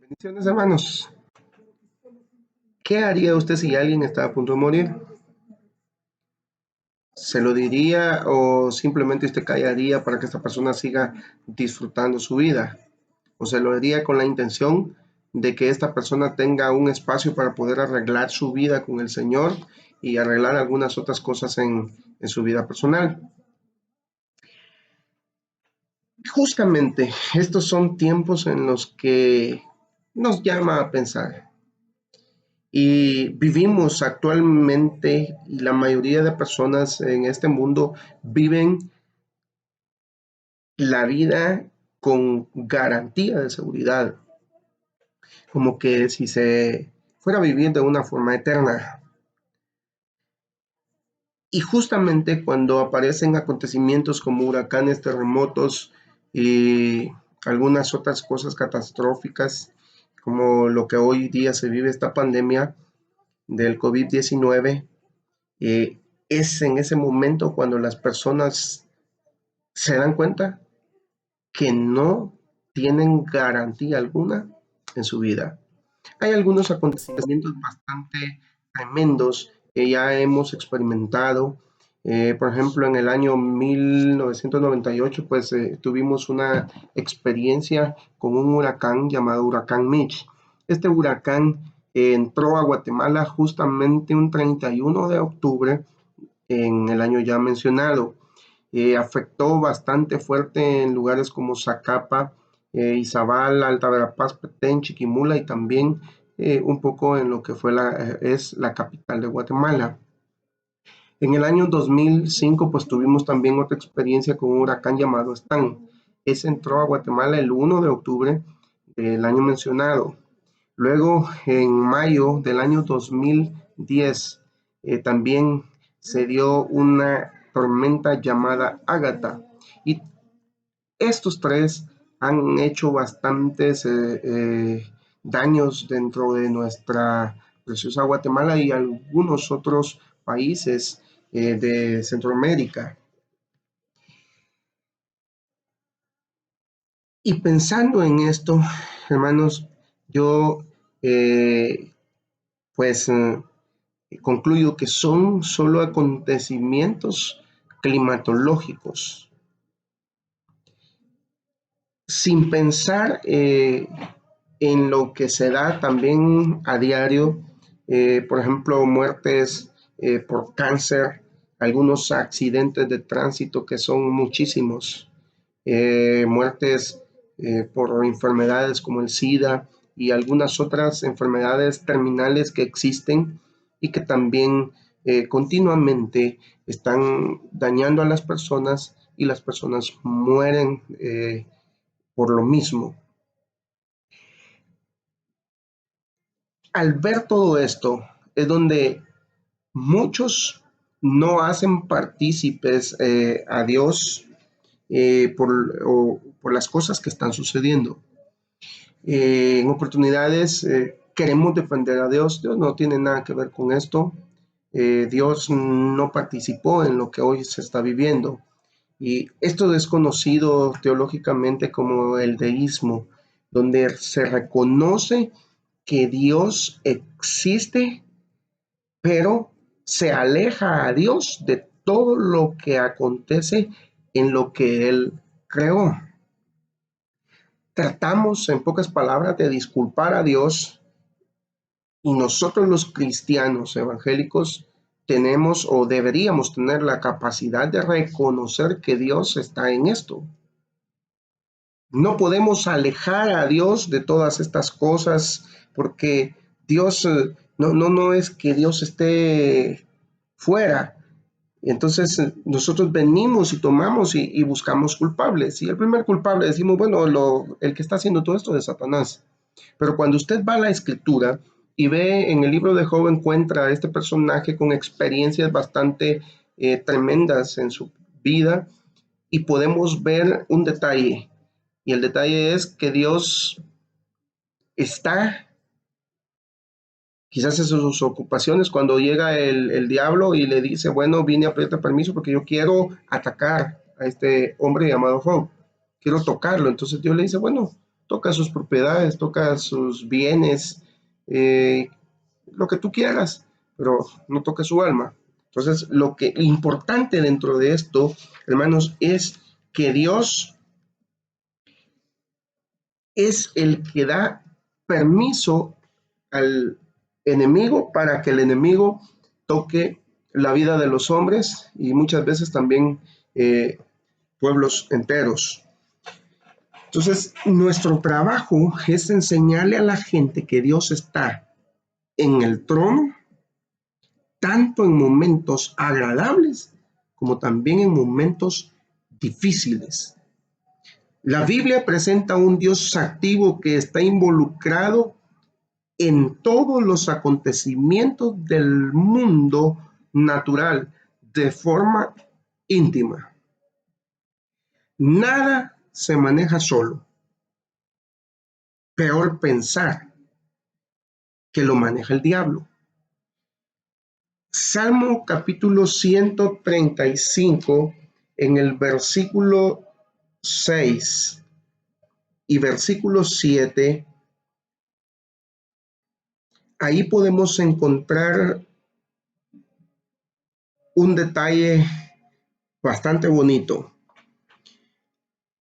Bendiciones, hermanos. ¿Qué haría usted si alguien está a punto de morir? ¿Se lo diría o simplemente usted callaría para que esta persona siga disfrutando su vida? ¿O se lo diría con la intención de que esta persona tenga un espacio para poder arreglar su vida con el Señor y arreglar algunas otras cosas en su vida personal? Justamente estos son tiempos en los que nos llama a pensar. Y vivimos actualmente, y la mayoría de personas en este mundo viven la vida con garantía de seguridad, como que si se fuera a vivir de una forma eterna. Y justamente cuando aparecen acontecimientos como huracanes, terremotos y algunas otras cosas catastróficas, como lo que hoy día se vive esta pandemia del COVID-19, es en ese momento cuando las personas se dan cuenta que no tienen garantía alguna en su vida. Hay algunos acontecimientos bastante tremendos que ya hemos experimentado. Por ejemplo, en el año 1998, pues tuvimos una experiencia con un huracán llamado Huracán Mitch. Este huracán entró a Guatemala justamente un 31 de octubre en el año ya mencionado. Afectó bastante fuerte en lugares como Zacapa, Izabal, Alta Verapaz, Petén, Chiquimula y también un poco en lo que fue es la capital de Guatemala. En el año 2005 pues tuvimos también otra experiencia con un huracán llamado Stan. Ese entró a Guatemala el 1 de octubre del año mencionado. Luego, en mayo del año 2010, también se dio una tormenta llamada Ágata. Y estos tres han hecho bastantes daños dentro de nuestra preciosa Guatemala y algunos otros países de Centroamérica. Y pensando en esto, hermanos, yo eh, pues concluyo que son solo acontecimientos climatológicos, sin pensar en lo que se da también a diario, por ejemplo, muertes por cáncer, algunos accidentes de tránsito que son muchísimos, muertes por enfermedades como el SIDA y algunas otras enfermedades terminales que existen y que también continuamente están dañando a las personas y las personas mueren por lo mismo. Al ver todo esto es donde muchos no hacen partícipes a Dios por las cosas que están sucediendo. En oportunidades queremos defender a Dios. Dios no tiene nada que ver con esto. Dios no participó en lo que hoy se está viviendo. Y esto es conocido teológicamente como el deísmo, donde se reconoce que Dios existe, pero se aleja a Dios de todo lo que acontece en lo que Él creó. Tratamos, en pocas palabras, de disculpar a Dios y nosotros los cristianos evangélicos tenemos o deberíamos tener la capacidad de reconocer que Dios está en esto. No podemos alejar a Dios de todas estas cosas porque Dios no es que Dios esté fuera. Entonces nosotros venimos y tomamos y buscamos culpables. Y el primer culpable decimos, bueno, el que está haciendo todo esto es Satanás. Pero cuando usted va a la escritura y ve en el libro de Job, encuentra a este personaje con experiencias bastante tremendas en su vida y podemos ver un detalle. Y el detalle es que Dios está quizás en sus ocupaciones cuando llega el diablo y le dice, bueno, vine a pedirte permiso porque yo quiero atacar a este hombre llamado Job, quiero tocarlo. Entonces Dios le dice, bueno, toca sus propiedades, toca sus bienes, eh, lo que tú quieras, pero no toca su alma. Entonces, lo que importante dentro de esto, hermanos, es que Dios es el que da permiso al enemigo para que el enemigo toque la vida de los hombres y muchas veces también pueblos enteros. Entonces, nuestro trabajo es enseñarle a la gente que Dios está en el trono, tanto en momentos agradables como también en momentos difíciles. La Biblia presenta un Dios activo que está involucrado en todos los acontecimientos del mundo natural de forma íntima. Nada se maneja solo. Peor pensar que lo maneja el diablo. Salmo capítulo 135 en el versículo 6 y versículo 7, ahí podemos encontrar un detalle bastante bonito.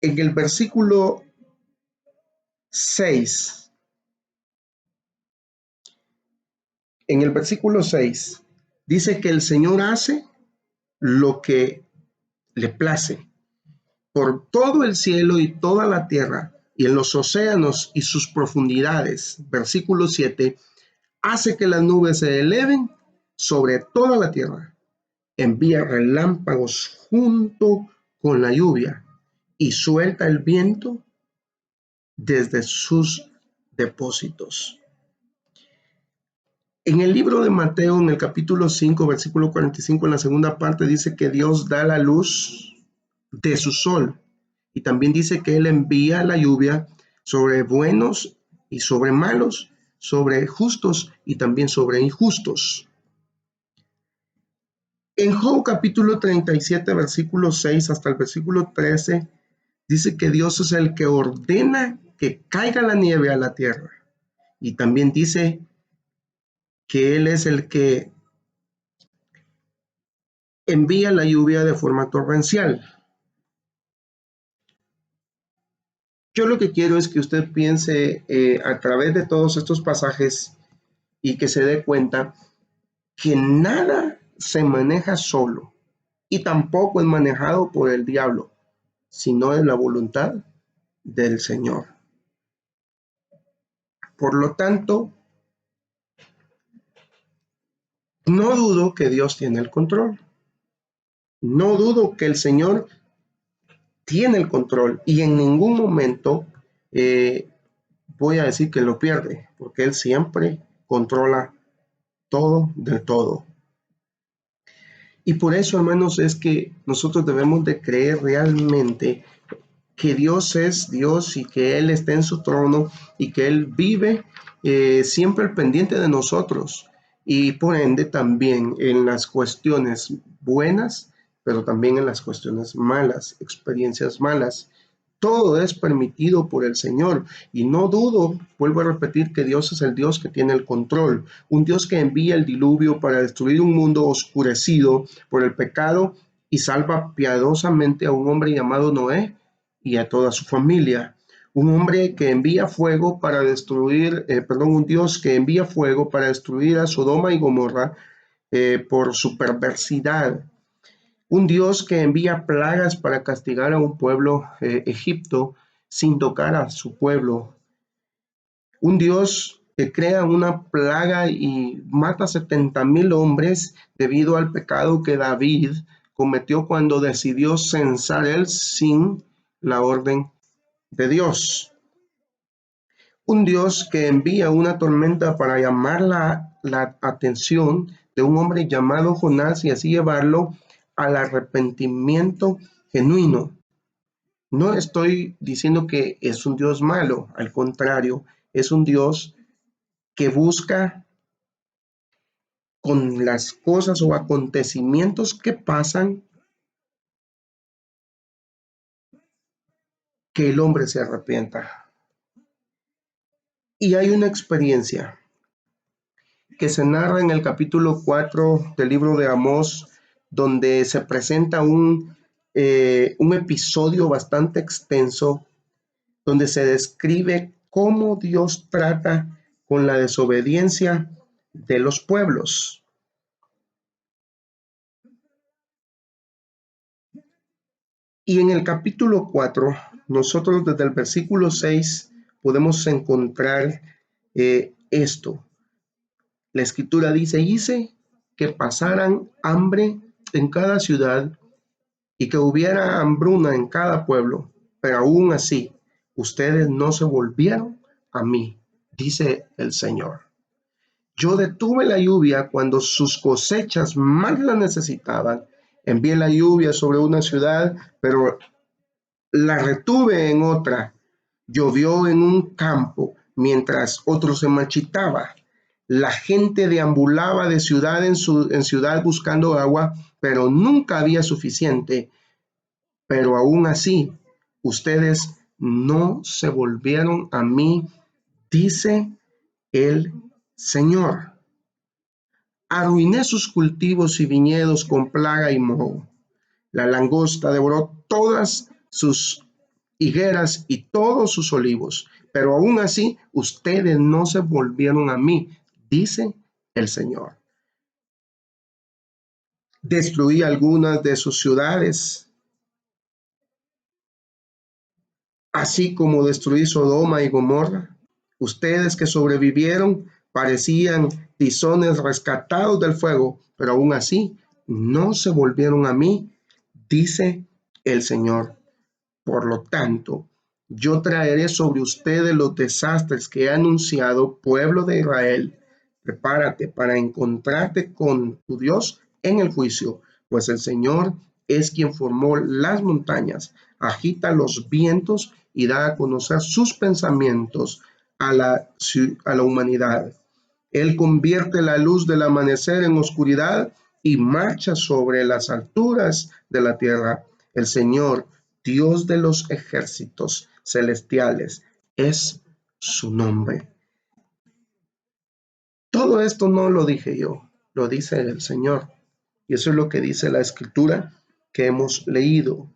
En el versículo 6, dice que el Señor hace lo que le place por todo el cielo y toda la tierra y en los océanos y sus profundidades. Versículo 7, hace que las nubes se eleven sobre toda la tierra, envía relámpagos junto con la lluvia y suelta el viento desde sus depósitos. En el libro de Mateo, en el capítulo 5, versículo 45, en la segunda parte, dice que Dios da la luz de su sol. Y también dice que Él envía la lluvia sobre buenos y sobre malos, sobre justos y también sobre injustos. En Job capítulo 37, versículo 6 hasta el versículo 13, dice que Dios es el que ordena que caiga la nieve a la tierra. Y también dice que Él es el que envía la lluvia de forma torrencial. Yo lo que quiero es que usted piense a través de todos estos pasajes y que se dé cuenta que nada se maneja solo y tampoco es manejado por el diablo, sino es la voluntad del Señor. Por lo tanto, no dudo que Dios tiene el control. No dudo que el Señor tiene el control y en ningún momento voy a decir que lo pierde, porque Él siempre controla todo de todo. Y por eso, hermanos, es que nosotros debemos de creer realmente que Dios es Dios y que Él está en su trono y que Él vive siempre al pendiente de nosotros y por ende también en las cuestiones buenas, pero también en las cuestiones malas, experiencias malas. Todo es permitido por el Señor y no dudo, vuelvo a repetir, que Dios es el Dios que tiene el control, un Dios que envía el diluvio para destruir un mundo oscurecido por el pecado y salva piadosamente a un hombre llamado Noé y a toda su familia. Un hombre que envía fuego para destruir, un Dios que envía fuego para destruir a Sodoma y Gomorra por su perversidad. Un Dios que envía plagas para castigar a un pueblo Egipto sin tocar a su pueblo. Un Dios que crea una plaga y mata 70,000 hombres debido al pecado que David cometió cuando decidió censar él sin la orden de Dios. Un Dios que envía una tormenta para llamar la atención de un hombre llamado Jonás y así llevarlo al arrepentimiento genuino. No estoy diciendo que es un Dios malo, al contrario, es un Dios que busca con las cosas o acontecimientos que pasan que el hombre se arrepienta. Y hay una experiencia que se narra en el capítulo 4 del libro de Amós, donde se presenta un episodio bastante extenso, donde se describe cómo Dios trata con la desobediencia de los pueblos. Y en el capítulo 4, nosotros desde el versículo 6 podemos encontrar esto. La escritura dice, hice que pasaran hambre en cada ciudad y que hubiera hambruna en cada pueblo, pero aún así ustedes no se volvieron a mí, dice el Señor. Yo detuve la lluvia cuando sus cosechas más la necesitaban. Envié la lluvia sobre una ciudad, pero la retuve en otra. Llovió en un campo mientras otro se marchitaba. La gente deambulaba de ciudad en ciudad buscando agua, pero nunca había suficiente. Pero aún así, ustedes no se volvieron a mí, dice el Señor. Arruiné sus cultivos y viñedos con plaga y moho. La langosta devoró todas sus higueras y todos sus olivos, pero aún así ustedes no se volvieron a mí, dice el Señor. Destruí algunas de sus ciudades, así como destruí Sodoma y Gomorra. Ustedes que sobrevivieron parecían tizones rescatados del fuego, pero aún así no se volvieron a mí, dice el Señor. Por lo tanto, yo traeré sobre ustedes los desastres que he anunciado, pueblo de Israel. Prepárate para encontrarte con tu Dios en el juicio, pues el Señor es quien formó las montañas, agita los vientos y da a conocer sus pensamientos a la humanidad. Él convierte la luz del amanecer en oscuridad y marcha sobre las alturas de la tierra. El Señor, Dios de los ejércitos celestiales, es su nombre. Todo esto no lo dije yo, lo dice el Señor. Y eso es lo que dice la escritura que hemos leído.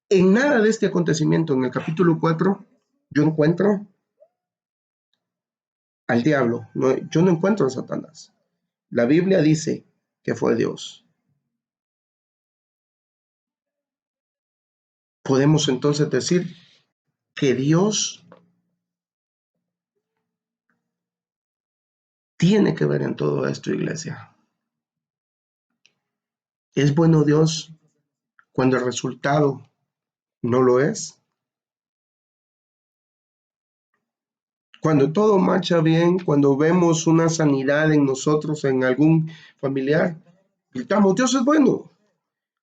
En nada de este acontecimiento, en el capítulo 4, yo encuentro al diablo, no, yo no encuentro a Satanás. La Biblia dice que fue Dios. Podemos entonces decir que Dios tiene que ver en todo esto, iglesia. ¿Es bueno Dios cuando el resultado no lo es? Cuando todo marcha bien, cuando vemos una sanidad en nosotros, en algún familiar, gritamos, Dios es bueno.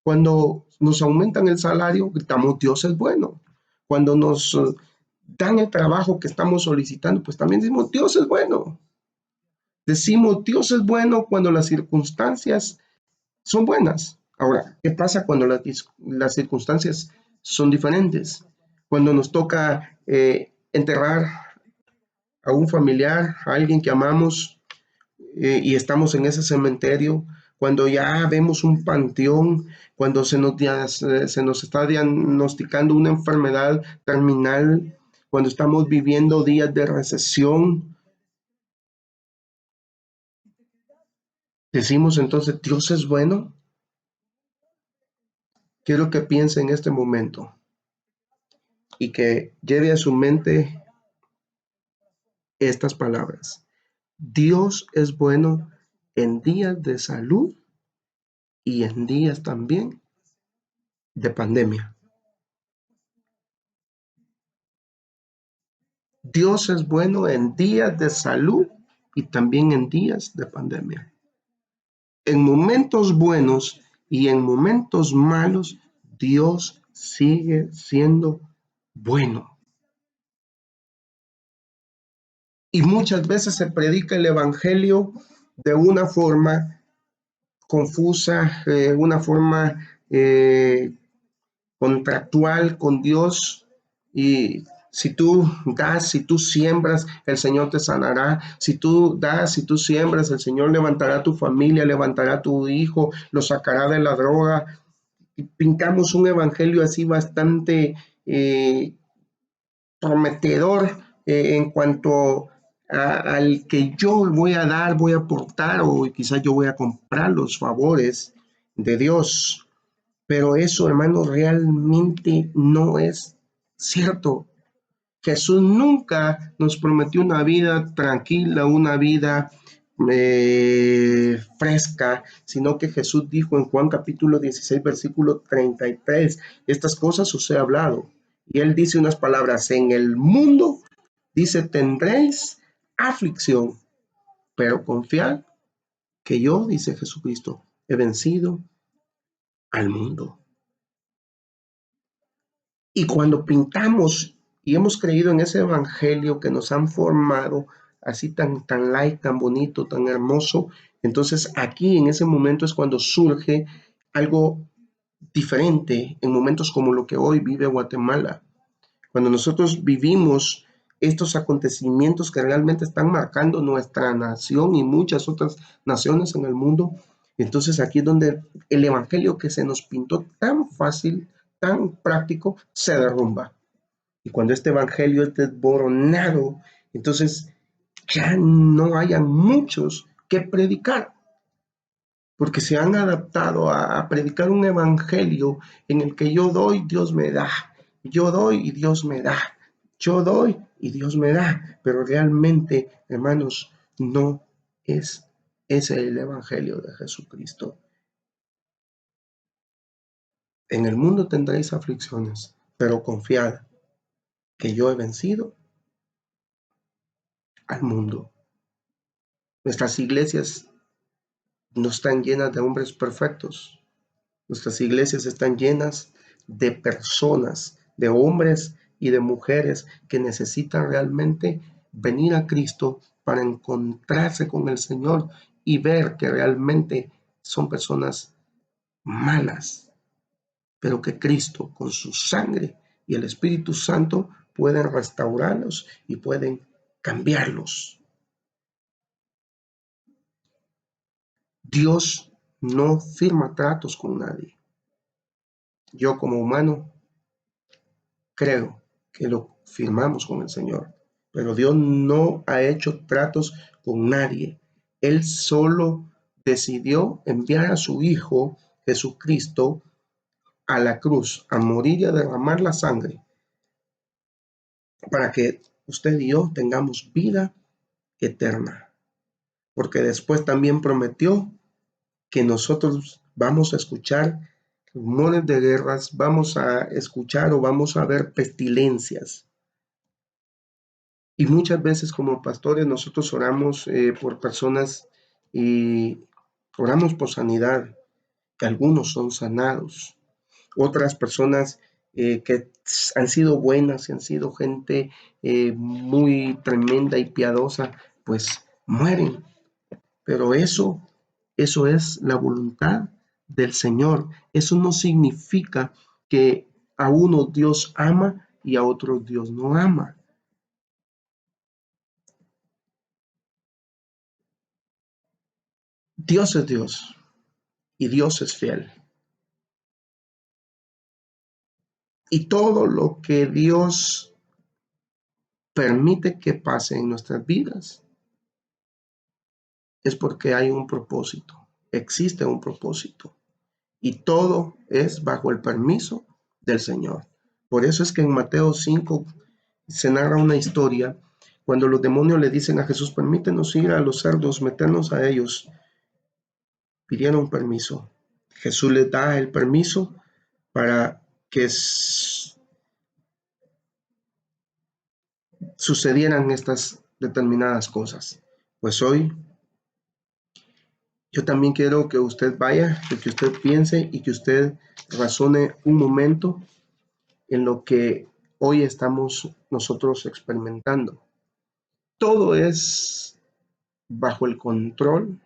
Cuando nos aumentan el salario, gritamos, Dios es bueno. Cuando nos dan el trabajo que estamos solicitando, pues también decimos, Dios es bueno. Decimos, Dios es bueno cuando las circunstancias son buenas. Ahora, ¿qué pasa cuando las circunstancias son diferentes? Cuando nos toca enterrar a un familiar, a alguien que amamos, y estamos en ese cementerio, cuando ya vemos un panteón, cuando se nos está diagnosticando una enfermedad terminal, cuando estamos viviendo días de recesión, decimos entonces, Dios es bueno. Quiero que piense en este momento y que lleve a su mente estas palabras. Dios es bueno en días de salud y en días también de pandemia. Dios es bueno en días de salud y también en días de pandemia. En momentos buenos y en momentos malos, Dios sigue siendo bueno. Y muchas veces se predica el evangelio de una forma confusa, una forma contractual con Dios, y Si tú das, si tú siembras, el Señor te sanará. Si tú das, si tú siembras, el Señor levantará tu familia, levantará tu hijo, lo sacará de la droga. Y pintamos un evangelio así bastante prometedor en cuanto al que yo voy a dar, voy a aportar o quizás yo voy a comprar los favores de Dios. Pero eso, hermano, realmente no es cierto. Jesús nunca nos prometió una vida tranquila, una vida fresca, sino que Jesús dijo en Juan capítulo 16, versículo 33, estas cosas os he hablado. Y él dice unas palabras, en el mundo, dice, tendréis aflicción, pero confiad que yo, dice Jesucristo, he vencido al mundo. Y cuando pintamos y hemos creído en ese evangelio que nos han formado, así tan light, tan bonito, tan hermoso, entonces aquí en ese momento es cuando surge algo diferente en momentos como lo que hoy vive Guatemala. Cuando nosotros vivimos estos acontecimientos que realmente están marcando nuestra nación y muchas otras naciones en el mundo, entonces aquí es donde el evangelio que se nos pintó tan fácil, tan práctico, se derrumba. Y cuando este evangelio es desboronado, entonces ya no hayan muchos que predicar, porque se han adaptado a predicar un evangelio en el que yo doy, Dios me da, yo doy y Dios me da, yo doy y Dios me da, pero realmente, hermanos, no es ese el evangelio de Jesucristo. En el mundo tendréis aflicciones, pero confiad que yo he vencido al mundo. Nuestras iglesias no están llenas de hombres perfectos. Nuestras iglesias están llenas de personas, de hombres y de mujeres que necesitan realmente venir a Cristo para encontrarse con el Señor y ver que realmente son personas malas, pero que Cristo con su sangre y el Espíritu Santo pueden restaurarlos y pueden cambiarlos. Dios no firma tratos con nadie. Yo como humano creo que lo firmamos con el Señor, pero Dios no ha hecho tratos con nadie. Él solo decidió enviar a su Hijo Jesucristo a la cruz, a morir y a derramar la sangre, para que usted y yo tengamos vida eterna. Porque después también prometió que nosotros vamos a escuchar rumores de guerras, vamos a escuchar o vamos a ver pestilencias. Y muchas veces como pastores nosotros oramos por personas y oramos por sanidad, que algunos son sanados, otras personas que han sido buenas y han sido gente muy tremenda y piadosa, pues mueren. Pero eso es la voluntad del Señor. Eso no significa que a uno Dios ama y a otros Dios no ama. Dios es Dios y Dios es fiel. Y todo lo que Dios permite que pase en nuestras vidas es porque hay un propósito, existe un propósito. Y todo es bajo el permiso del Señor. Por eso es que en Mateo 5 se narra una historia cuando los demonios le dicen a Jesús, permítenos ir a los cerdos, meternos a ellos. Pidieron permiso. Jesús les da el permiso para que sucedieran estas determinadas cosas. Pues hoy yo también quiero que usted vaya, que usted piense y que usted razone un momento en lo que hoy estamos nosotros experimentando. Todo es bajo el control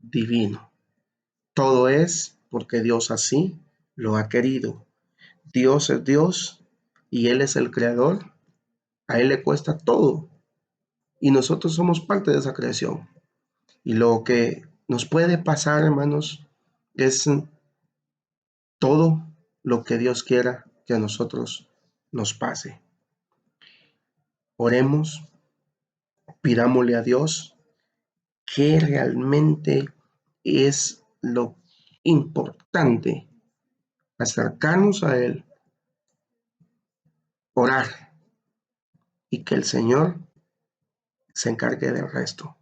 divino. Todo es porque Dios así lo ha querido. Dios es Dios y Él es el creador A Él le cuesta todo y nosotros somos parte de esa creación. Y lo que nos puede pasar, hermanos, es todo lo que Dios quiera que a nosotros nos pase. Oremos, pidámosle a Dios qué realmente es lo importante, acercarnos a Él, orar y que el Señor se encargue del resto.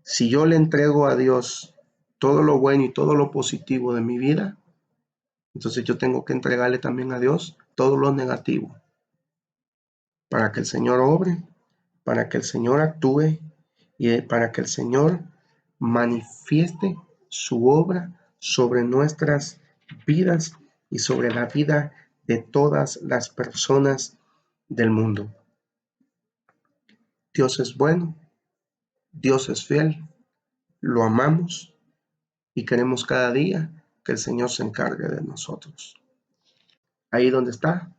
Si yo le entrego a Dios todo lo bueno y todo lo positivo de mi vida, entonces yo tengo que entregarle también a Dios todo lo negativo para que el Señor obre, para que el Señor actúe y para que el Señor manifieste su obra sobre nuestras vidas y sobre la vida de todas las personas del mundo. Dios es bueno, Dios es fiel, lo amamos y queremos cada día que el Señor se encargue de nosotros. Ahí donde está,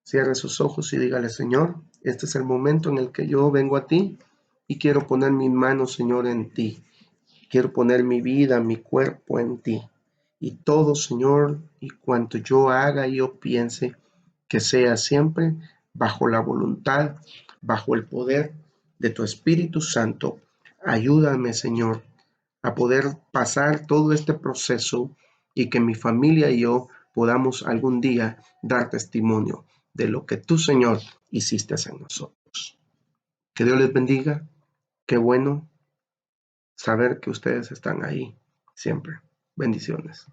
cierre sus ojos y dígale: Señor, este es el momento en el que yo vengo a ti y quiero poner mis manos, Señor, en ti. Quiero poner mi vida, mi cuerpo en ti. Y todo, Señor, y cuanto yo haga y yo piense, que sea siempre bajo la voluntad, bajo el poder de tu Espíritu Santo. Ayúdame, Señor, a poder pasar todo este proceso y que mi familia y yo podamos algún día dar testimonio de lo que tú, Señor, hiciste en nosotros. Que Dios les bendiga. Qué bueno saber que ustedes están ahí siempre. Bendiciones.